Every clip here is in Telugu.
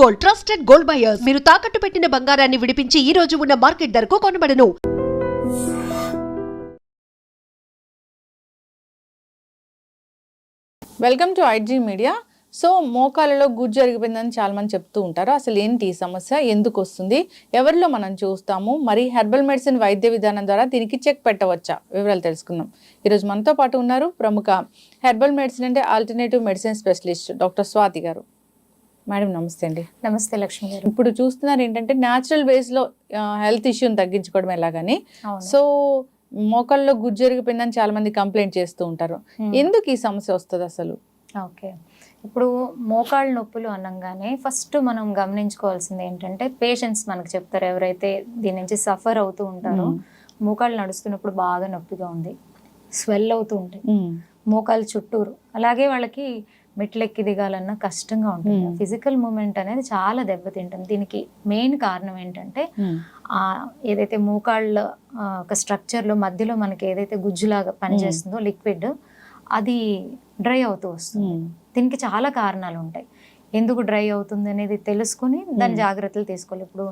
Gold, trusted gold buyers. మీరు తాకట్టు పెట్టిన బంగారాన్ని విడిపించి ఈ రోజు ఉన్న మార్కెట్ ధరకు కొనబడను. Welcome to IG media. So మోకాలలో గుజ్జు జరిగిపోయిందని చాలా మంది చెప్తూ ఉంటారు. అసలు ఏంటి ఈ సమస్య, ఎందుకు వస్తుంది, ఎవరిలో మనం చూస్తాము, మరి హెర్బల్ మెడిసిన్ వైద్య విధానం ద్వారా దీనికి చెక్ పెట్టవచ్చా, వివరాలు తెలుసుకుందాం. ఈరోజు మనతో పాటు ఉన్నారు ప్రముఖ హెర్బల్ మెడిసిన్ అంటే alternative medicine specialist doctor Swathi గారు. మేడం నమస్తే అండి. నమస్తే లక్ష్మి గారు. ఇప్పుడు చూస్తున్నారు ఏంటంటే న్యాచురల్ వేస్లో హెల్త్ ఇష్యూని తగ్గించుకోవడం ఎలాగని. సో మోకాల్లో గుజ్జు జరిగిపోయిందని చాలా మంది కంప్లైంట్ చేస్తూ ఉంటారు. ఎందుకు ఈ సమస్య వస్తుంది అసలు? ఓకే, ఇప్పుడు మోకాళ్ళ నొప్పులు అనగానే ఫస్ట్ మనం గమనించుకోవాల్సింది ఏంటంటే పేషెంట్స్ మనకు చెప్తారు, ఎవరైతే దీని నుంచి సఫర్ అవుతూ ఉంటారో మోకాళ్ళు నడుస్తున్నప్పుడు బాగా నొప్పిగా ఉంది, స్వెల్ అవుతూ ఉంటాయి మోకాళ్ళ చుట్టూరు, అలాగే వాళ్ళకి మెట్లెక్కి దిగాలన్నా కష్టంగా ఉంటుంది. ఫిజికల్ మూమెంట్ అనేది చాలా దెబ్బతింటుంది. దీనికి మెయిన్ కారణం ఏంటంటే ఏదైతే మోకాళ్ళ ఒక స్ట్రక్చర్లో మధ్యలో మనకి ఏదైతే గుజ్జులాగా పనిచేస్తుందో లిక్విడ్, అది డ్రై అవుతూ వస్తుంది. దీనికి చాలా కారణాలు ఉంటాయి. ఎందుకు డ్రై అవుతుంది అనేది తెలుసుకుని దాని జాగ్రత్తలు తీసుకోవాలి. ఇప్పుడు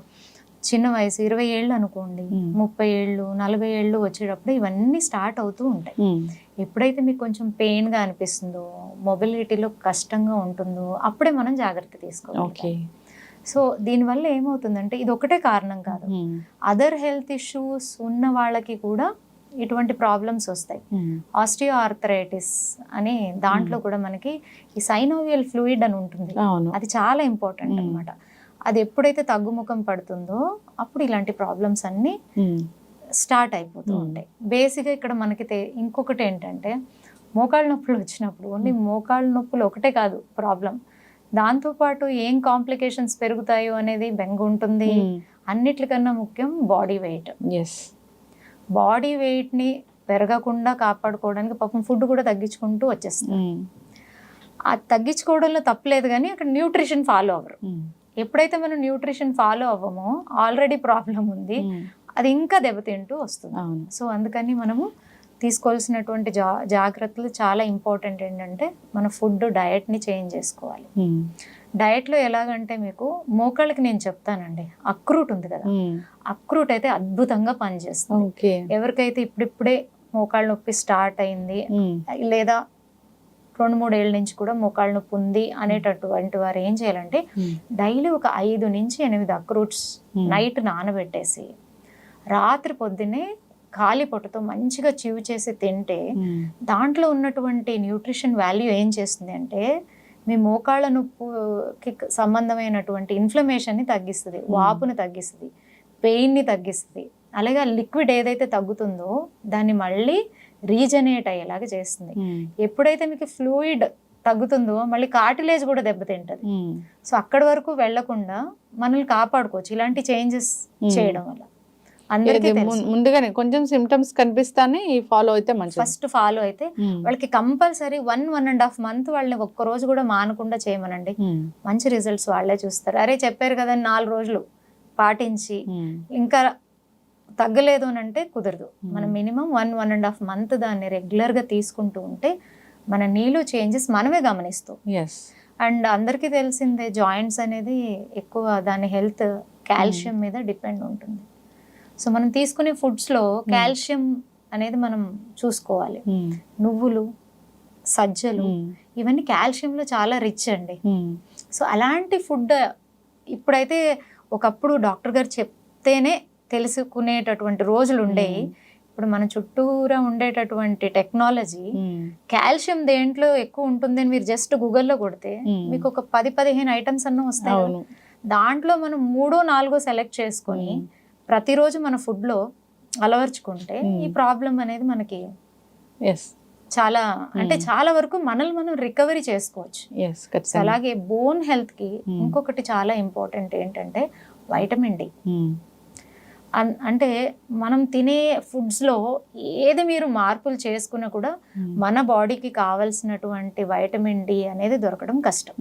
చిన్న వయసు 20 ఏళ్ళు అనుకోండి, 30 ఏళ్ళు 40 ఏళ్ళు వచ్చేటప్పుడు ఇవన్నీ స్టార్ట్ అవుతూ ఉంటాయి. ఎప్పుడైతే మీకు కొంచెం పెయిన్గా అనిపిస్తుందో, మొబిలిటీలో కష్టంగా ఉంటుందో అప్పుడే మనం జాగ్రత్త తీసుకోవాలి. సో దీనివల్ల ఏమవుతుందంటే ఇది ఒకటే కారణం కాదు, అదర్ హెల్త్ ఇష్యూస్ ఉన్న వాళ్ళకి కూడా ఇటువంటి ప్రాబ్లమ్స్ వస్తాయి. ఆస్టియో ఆర్థరైటిస్ అని దాంట్లో కూడా మనకి ఈ సైనోవియల్ ఫ్లూయిడ్ అని ఉంటుంది, అది చాలా ఇంపార్టెంట్ అన్నమాట. అది ఎప్పుడైతే తగ్గుముఖం పడుతుందో అప్పుడు ఇలాంటి ప్రాబ్లమ్స్ అన్నీ స్టార్ట్ అయిపోతూ ఉంటాయి. బేసిక్గా ఇక్కడ మనకి ఇంకొకటి ఏంటంటే మోకాళ్ళ నొప్పులు వచ్చినప్పుడు ఓన్లీ మోకాళ్ళ నొప్పులు ఒకటే కాదు ప్రాబ్లం, దాంతోపాటు ఏం కాంప్లికేషన్స్ పెరుగుతాయో అనేది బెంగ ఉంటుంది. అన్నిటికన్నా ముఖ్యం బాడీ వెయిట్. బాడీ వెయిట్ని పెరగకుండా కాపాడుకోవడానికి పాపం ఫుడ్ కూడా తగ్గించుకుంటూ వచ్చేస్తుంది. అది తగ్గించుకోవడంలో తప్పలేదు, కానీ అక్కడ న్యూట్రిషన్ ఫాలో అవ్వరు. ఎప్పుడైతే మనం న్యూట్రిషన్ ఫాలో అవ్వమో ఆల్రెడీ ప్రాబ్లం ఉంది, అది ఇంకా దెబ్బతింటూ వస్తుంది. సో అందుకని మనము తీసుకోవాల్సినటువంటి జాగ్రత్తలు చాలా ఇంపార్టెంట్. ఏంటంటే మన ఫుడ్ డయట్ని చేంజ్ చేసుకోవాలి. డయట్లో ఎలాగంటే మీకు మోకాళ్ళకి నేను చెప్తానండి, అక్రూట్ ఉంది కదా, అక్రూట్ అయితే అద్భుతంగా పనిచేస్తుంది. ఎవరికైతే ఇప్పుడిప్పుడే మోకాళ్ళ నొప్పి స్టార్ట్ అయింది లేదా 2-3 ఏళ్ళ నుంచి కూడా మోకాళ్ళ నొప్పి ఉంది అనేటటువంటి వారు ఏం చేయాలంటే డైలీ ఒక 5 నుంచి 8 అక్రూట్స్ నైట్ నానబెట్టేసి రాత్రి పొద్దున్నే ఖాళీ పొట్టతో మంచిగా చివ్ చేసి తింటే దాంట్లో ఉన్నటువంటి న్యూట్రిషన్ వాల్యూ ఏం చేస్తుంది అంటే మీ మోకాళ్ళ నొప్పికి సంబంధమైనటువంటి ఇన్ఫ్లమేషన్ని తగ్గిస్తుంది, వాపుని తగ్గిస్తుంది, పెయిన్ని తగ్గిస్తుంది. అలాగే లిక్విడ్ ఏదైతే తగ్గుతుందో దాన్ని మళ్ళీ రీజనరేట్ అయ్యేలాగా చేస్తుంది. ఎప్పుడైతే మీకు ఫ్లూయిడ్ తగ్గుతుందో మళ్ళీ కార్టిలేజ్ కూడా దెబ్బతింటది. సో అక్కడి వరకు వెళ్లకుండా మనల్ని కాపాడుకోవచ్చు ఇలాంటి చేంజెస్ చేయడం వల్ల. ముందుగానే కొంచెం సిమ్టమ్స్ కనిపిస్తానే ఫాలో అయితే మంచిది. ఫస్ట్ ఫాలో అయితే వాళ్ళకి కంపల్సరీ 1.5 మంత్ వాళ్ళని ఒక్క రోజు కూడా మానకుండా చేయమనండి, మంచి రిజల్ట్స్ వాళ్ళే చూస్తారు. అరే చెప్పారు కదా 4 రోజులు పాటించి ఇంకా తగ్గలేదు అని అంటే కుదరదు. మనం మినిమం 1.5 మంత్ దాన్ని రెగ్యులర్గా తీసుకుంటూ ఉంటే మన నీలో చేంజెస్ మనమే గమనిస్తాం. అండ్ అందరికీ తెలిసిందే జాయింట్స్ అనేది ఎక్కువ దాని హెల్త్ కాల్షియం మీద డిపెండ్ ఉంటుంది. సో మనం తీసుకునే ఫుడ్స్లో కాల్షియం అనేది మనం చూసుకోవాలి. నువ్వులు, సజ్జలు ఇవన్నీ కాల్షియంలో చాలా రిచ్ అండి. సో అలాంటి ఫుడ్ ఇప్పుడైతే ఒకప్పుడు డాక్టర్ గారు చెప్తేనే తెలుసుకునేటటువంటి రోజులు ఉండేవి. ఇప్పుడు మన చుట్టూరా ఉండేటటువంటి టెక్నాలజీ కాల్షియం దేంట్లో ఎక్కువ ఉంటుందని మీరు జస్ట్ గూగుల్లో కొడితే మీకు ఒక 10-15 ఐటమ్స్ అన్న వస్తాయి. దాంట్లో మనం 3-4 సెలెక్ట్ చేసుకొని ప్రతిరోజు మన ఫుడ్లో అలవర్చుకుంటే ఈ ప్రాబ్లం అనేది మనకి చాలా అంటే చాలా వరకు మనల్ని మనం రికవరీ చేసుకోవచ్చు. అలాగే బోన్ హెల్త్కి ఇంకొకటి చాలా ఇంపార్టెంట్ ఏంటంటే వైటమిన్ డి. అంటే మనం తినే ఫుడ్స్లో ఏది మీరు మార్పులు చేసుకున్నా కూడా మన బాడీకి కావాల్సినటువంటి వైటమిన్ డి అనేది దొరకడం కష్టం.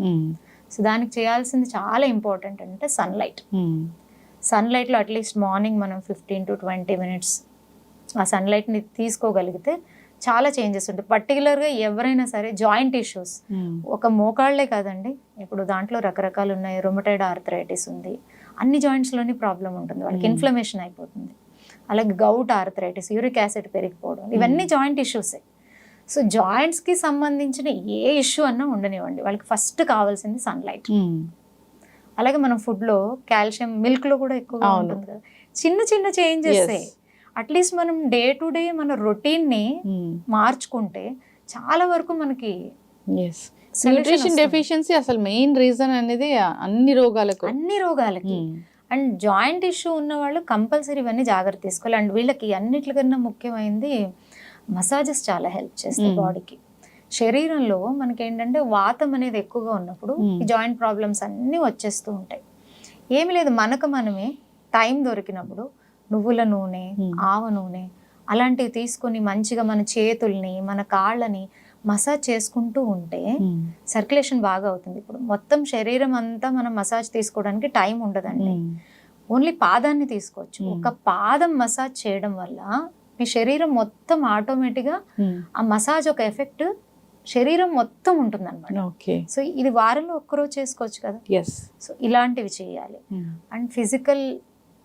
సో దానికి చేయాల్సింది చాలా ఇంపార్టెంట్ అంటే సన్లైట్. సన్లైట్లో అట్లీస్ట్ మార్నింగ్ మనం 15 to 20 minutes ఆ సన్లైట్ని తీసుకోగలిగితే చాలా చేంజెస్ ఉంటాయి. పర్టికులర్గా ఎవరైనా సరే జాయింట్ ఇష్యూస్, ఒక మోకాళ్ళే కాదండి, ఇప్పుడు దాంట్లో రకరకాలు ఉన్నాయి. రొమటైడ్ ఆర్థరైటిస్ ఉంది, అన్ని జాయింట్స్లోని ప్రాబ్లం ఉంటుంది వాళ్ళకి, ఇన్ఫ్లమేషన్ అయిపోతుంది. అలాగే గౌట్ ఆర్థరైటిస్, యూరిక్ యాసిడ్ పెరిగిపోవడం, ఇవన్నీ జాయింట్ ఇష్యూసే. సో జాయింట్స్కి సంబంధించిన ఏ ఇష్యూ అన్నా ఉండనివ్వండి, వాళ్ళకి ఫస్ట్ కావాల్సింది సన్లైట్. అలాగే మనం ఫుడ్లో కాల్షియం మిల్క్లో కూడా ఎక్కువగా ఉంటుంది కదా, చిన్న చిన్న చేంజెస్. అట్లీస్ట్ మనం డే టు డే మన రొటీన్ని మార్చుకుంటే చాలా వరకు మనకి న్యూట్రిషన్ డెఫిషియన్సీ అసలు మెయిన్ రీజన్ అనేది అన్ని రోగాలకి. అండ్ జాయింట్ ఇష్యూ ఉన్న వాళ్ళు కంపల్సరీ ఇవన్నీ జాగ్రత్త తీసుకోవాలి. అండ్ వీళ్ళకి అన్నిటికన్నా ముఖ్యమైనది మసాజెస్ చాలా హెల్ప్ చేస్తాయి బాడీకి. శరీరంలో మనకి ఏంటంటే వాతం అనేది ఎక్కువగా ఉన్నప్పుడు ఈ జాయింట్ ప్రాబ్లమ్స్ అన్నీ వచ్చేస్తూ ఉంటాయి. ఏమి లేదు, మనకు మనమే టైం దొరికినప్పుడు నువ్వుల నూనె, ఆవ నూనె అలాంటివి తీసుకొని మంచిగా మన చేతుల్ని మన కాళ్ళని మసాజ్ చేసుకుంటూ ఉంటే సర్క్యులేషన్ బాగా అవుతుంది. ఇప్పుడు మొత్తం శరీరం అంతా మనం మసాజ్ తీసుకోవడానికి టైం ఉండదండి, ఓన్లీ పాదాన్ని తీసుకోవచ్చు. ఒక పాదం మసాజ్ చేయడం వల్ల మీ శరీరం మొత్తం ఆటోమేటిక్గా ఆ మసాజ్ ఒక ఎఫెక్ట్ శరీరం మొత్తం ఉంటుంది అనమాట. సో ఇది వారంలో ఒక్కరోజు చేసుకోవచ్చు కదా. సో ఇలాంటివి చేయాలి. And physical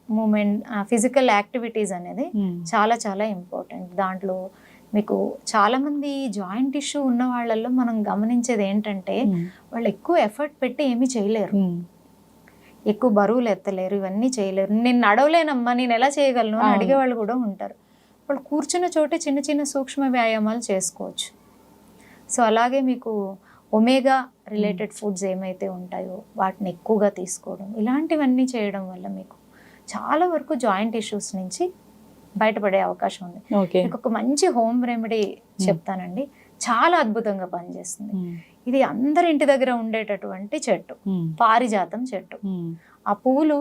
movement, physical activities అనేది చాలా చాలా ఇంపార్టెంట్. దాంట్లో మీకు చాలా మంది జాయింట్ ఇష్యూ ఉన్న వాళ్ళల్లో మనం గమనించేది ఏంటంటే వాళ్ళు ఎక్కువ ఎఫర్ట్ పెట్టి ఏమీ చేయలేరు, ఎక్కువ బరువులు ఎత్తలేరు, ఇవన్నీ చేయలేరు. నేను నడవలేనమ్మా, నేను ఎలా చేయగలను అని అడిగే వాళ్ళు కూడా ఉంటారు. వాళ్ళు కూర్చున్న చోటే చిన్న చిన్న సూక్ష్మ వ్యాయామాలు చేసుకోవచ్చు. సో అలాగే మీకు ఒమేగా రిలేటెడ్ ఫుడ్స్ ఏమైతే ఉంటాయో వాటిని ఎక్కువగా తీసుకోవడం, ఇలాంటివన్నీ చేయడం వల్ల మీకు చాలా వరకు జాయింట్ ఇష్యూస్ నుంచి బయటపడే అవకాశం ఉంది. మీకు ఒక మంచి హోమ్ రెమెడీ చెప్తానండి, చాలా అద్భుతంగా పనిచేస్తుంది. ఇది అందరి ఇంటి దగ్గర ఉండేటటువంటి చెట్టు, పారిజాతం చెట్టు. ఆ పువ్వులు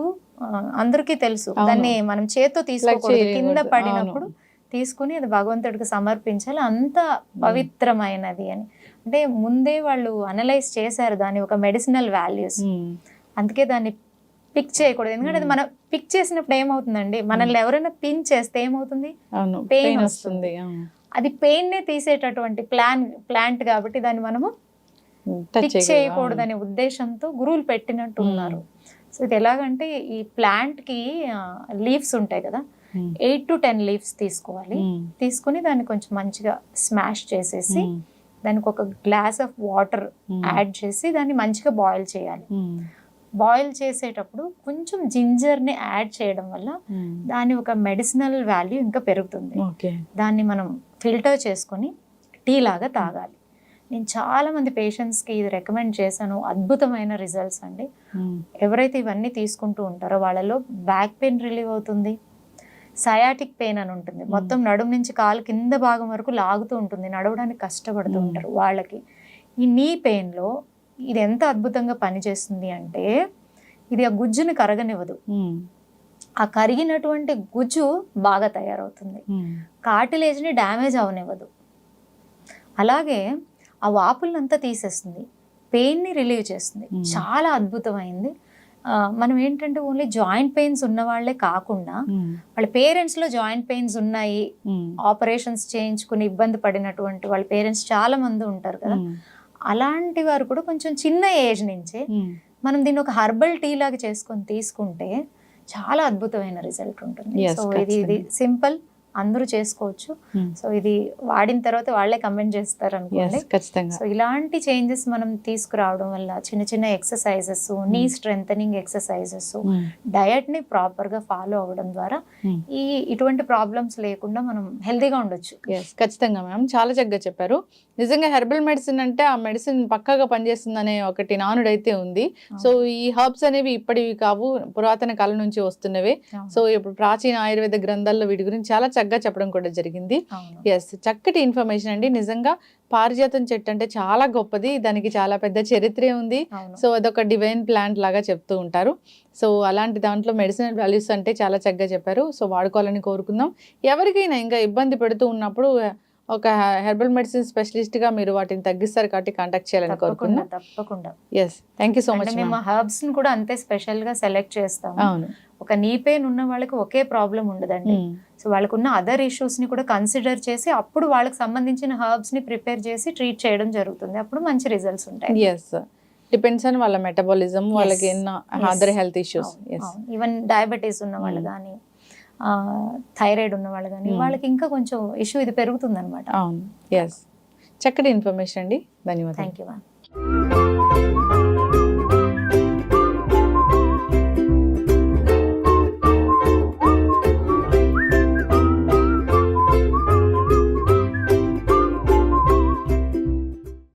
అందరికీ తెలుసు, దాన్ని మనం చేత్తో తీసుకోకూడదు, కింద పడినప్పుడు తీసుకుని అది భగవంతుడికి సమర్పించాలి, అంత పవిత్రమైనది అని. అంటే ముందే వాళ్ళు అనలైజ్ చేశారు దాని ఒక మెడిసినల్ వాల్యూస్, అందుకే దాన్ని పిక్ చేయకూడదు. ఎందుకంటే అది మనం పిక్ చేసినప్పుడు ఏమవుతుందండి, మనల్ని ఎవరైనా పిన్ చేస్తే ఏమవుతుంది, పెయిన్ వస్తుంది. అది పెయిన్ నే తీసేటటువంటి ప్లాంట్ కాబట్టి దాన్ని మనము పిక్ చేయకూడదనే ఉద్దేశంతో గురువులు పెట్టినట్టు ఉన్నారు. సో ఇది ఎలాగంటే ఈ ప్లాంట్ కి లీవ్స్ ఉంటాయి కదా, 8 to 10 లీవ్స్ తీసుకోవాలి. తీసుకుని దాన్ని కొంచెం మంచిగా స్మాష్ చేసేసి దానికి ఒక గ్లాస్ ఆఫ్ వాటర్ యాడ్ చేసి దాన్ని మంచిగా బాయిల్ చేయాలి. బాయిల్ చేసేటప్పుడు కొంచెం జింజర్ని యాడ్ చేయడం వల్ల దాని ఒక మెడిసినల్ వాల్యూ ఇంకా పెరుగుతుంది. దాన్ని మనం ఫిల్టర్ చేసుకొని టీ లాగా తాగాలి. నేను చాలా మంది పేషెంట్స్కి ఇది రికమెండ్ చేశాను, అద్భుతమైన రిజల్ట్స్ అండి. ఎవరైతే ఇవన్నీ తీసుకుంటూ ఉంటారో వాళ్ళలో బ్యాక్ పెయిన్ రిలీవ్ అవుతుంది, సయాటిక్ పెయిన్ అని ఉంటుంది, మొత్తం నడుము నుంచి కాలు కింద భాగం వరకు లాగుతూ ఉంటుంది, నడవడానికి కష్టపడుతూ ఉంటారు వాళ్ళకి. ఈ నీ పెయిన్లో ఇది ఎంత అద్భుతంగా పనిచేస్తుంది అంటే ఇది ఆ గుజ్జుని కరగనివ్వదు, ఆ కరిగినటువంటి గుజ్జు బాగా తయారవుతుంది, కార్టిలేజ్ని డ్యామేజ్ అవనివ్వదు, అలాగే ఆ వాపులంతా తీసేస్తుంది, పెయిన్ని రిలీవ్ చేస్తుంది. చాలా అద్భుతమైంది. మనం ఏంటంటే ఓన్లీ జాయింట్ పెయిన్స్ ఉన్న వాళ్ళే కాకుండా వాళ్ళ పేరెంట్స్లో జాయింట్ పెయిన్స్ ఉన్నాయి, ఆపరేషన్స్ చేయించుకుని ఇబ్బంది పడినటువంటి వాళ్ళ పేరెంట్స్ చాలా మంది ఉంటారు కదా, అలాంటి వారు కూడా కొంచెం చిన్న ఏజ్ నుంచే మనం దీన్ని ఒక హర్బల్ టీ లాగా చేసుకొని తీసుకుంటే చాలా అద్భుతమైన రిజల్ట్ ఉంటుంది. సో ఇది సింపుల్, అందరూ చేసుకోవచ్చు. సో ఇది వాడిన తర్వాత వాళ్ళే కమెంట్ చేస్తారు అనుకోండి. సో ఇలాంటి చేంజెస్ మనం తీసుకురావడం వల్ల చిన్న చిన్న ఎక్సర్సైజెస్, నీ స్ట్రెంథనింగ్ ఎక్సర్సైజెస్, డయట్ ని ప్రాపర్ గా ఫాలో అవ్వడం ద్వారా ఇటువంటి ప్రాబ్లమ్స్ లేకుండా మనం హెల్తీగా ఉండొచ్చు. ఖచ్చితంగా మ్యామ్, చాలా చక్కగా చెప్పారు. నిజంగా హెర్బల్ మెడిసిన్ అంటే ఆ మెడిసిన్ పక్కాగా పనిచేస్తుందనే ఒకటి నానుడైతే ఉంది. సో ఈ హర్బ్స్ అనేవి ఇప్పటివి కావు, పురాతన కాలం నుంచి వస్తున్నవే. సో ఇప్పుడు ప్రాచీన ఆయుర్వేద గ్రంథాల్లో వీటి గురించి చాలా చక్కగా చెప్పడం కూడా జరిగింది. ఎస్, చక్కటి ఇన్ఫర్మేషన్ అండి. నిజంగా పారిజాతం చెట్టు అంటే చాలా గొప్పది, దానికి చాలా పెద్ద చరిత్రే ఉంది. సో అదొక డివైన్ ప్లాంట్ లాగా చెప్తూ ఉంటారు. సో అలాంటి దాంట్లో మెడిసినల్ వాల్యూస్ అంటే చాలా చక్కగా చెప్పారు. సో వాడుకోవాలని కోరుకుందాం. ఎవరికైనా ఇంకా ఇబ్బంది పెడుతూ ఉన్నప్పుడు ఒక హెర్బల్ మెడిసిన్ స్పెషలిస్ట్ గా మీరు వాటిని తగ్గిస్తారు కాబట్టి కాంటాక్ట్ చేయాలని కోరుకుంటున్నాం. తప్పకుండా. Yes, thank you so much. మేము హర్బ్స్ ని కూడా అంతే స్పెషల్ గా సెలెక్ట్ చేస్తాము. ఒక నీ పెయిన్ ఉన్న వాళ్ళకి ఒకే ప్రాబ్లం ఉండదండి. సో వాళ్ళకున్న అదర్ ఇష్యూస్ని కూడా కన్సిడర్ చేసి అప్పుడు వాళ్ళకి సంబంధించిన హర్బ్స్ని ప్రిపేర్ చేసి ట్రీట్ చేయడం జరుగుతుంది. అప్పుడు మంచి రిజల్ట్స్ ఉంటాయి. ఎస్, డిపెండ్స్ ఆన్ వాళ్ళ మెటబాలిజం, వాళ్ళకి ఎన్న other health issues. Even diabetes ఉన్న వాళ్ళు కానీ థైరాయిడ్ ఉన్న వాళ్ళు కానీ వాళ్ళకి ఇంకా కొంచెం ఇష్యూ ఇది పెరుగుతుంది అనమాట. అవును, ఎస్. చక్కటి ఇన్ఫర్మేషన్ అండి, ధన్యవాదాలు. Thank you ma'am.